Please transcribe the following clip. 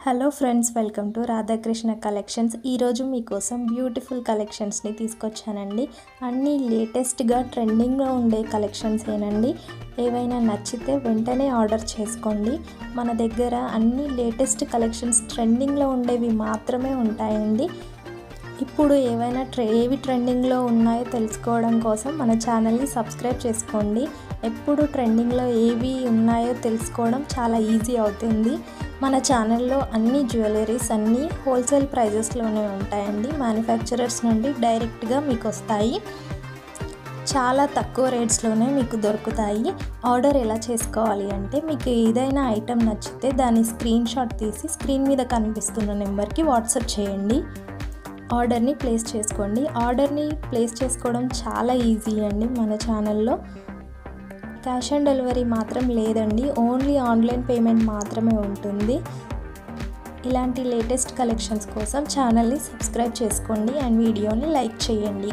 Hello friends, welcome to Radhakrishna collections. ఈరోజు మీకోసం beautiful కలెక్షన్స్ని తీసుకొచ్చానండి. అన్నీ లేటెస్ట్గా ట్రెండింగ్లో ఉండే కలెక్షన్స్ ఏనండి. ఏవైనా నచ్చితే వెంటనే ఆర్డర్ చేసుకోండి. మన దగ్గర అన్ని లేటెస్ట్ కలెక్షన్స్ ట్రెండింగ్లో ఉండేవి మాత్రమే ఉంటాయండి. ఇప్పుడు ఏవైనా ఏవి ట్రెండింగ్లో ఉన్నాయో తెలుసుకోవడం కోసం మన ఛానల్ని సబ్స్క్రైబ్ చేసుకోండి. ఎప్పుడు ట్రెండింగ్లో ఏవి ఉన్నాయో తెలుసుకోవడం చాలా ఈజీ అవుతుంది. మన ఛానల్లో అన్ని జ్యువెలరీస్ అన్నీ హోల్సేల్ ప్రైజెస్లోనే ఉంటాయండి. మ్యానుఫ్యాక్చరర్స్ నుండి డైరెక్ట్గా మీకు వస్తాయి. చాలా తక్కువ రేట్స్లోనే మీకు దొరుకుతాయి. ఆర్డర్ ఎలా చేసుకోవాలి అంటే, మీకు ఏదైనా ఐటెం నచ్చితే దాని స్క్రీన్ షాట్ తీసి స్క్రీన్ మీద కనిపిస్తున్న నెంబర్కి వాట్సాప్ చేయండి. ఆర్డర్ని ప్లేస్ చేసుకోండి. ఆర్డర్ని ప్లేస్ చేసుకోవడం చాలా ఈజీ అండి. మన ఛానల్లో క్యాష్ ఆన్ డెలివరీ మాత్రం లేదండి. ఓన్లీ ఆన్లైన్ పేమెంట్ మాత్రమే ఉంటుంది. ఇలాంటి లేటెస్ట్ కలెక్షన్స్ కోసం ఛానల్ని సబ్స్క్రైబ్ చేసుకోండి అండ్ వీడియోని లైక్ చేయండి.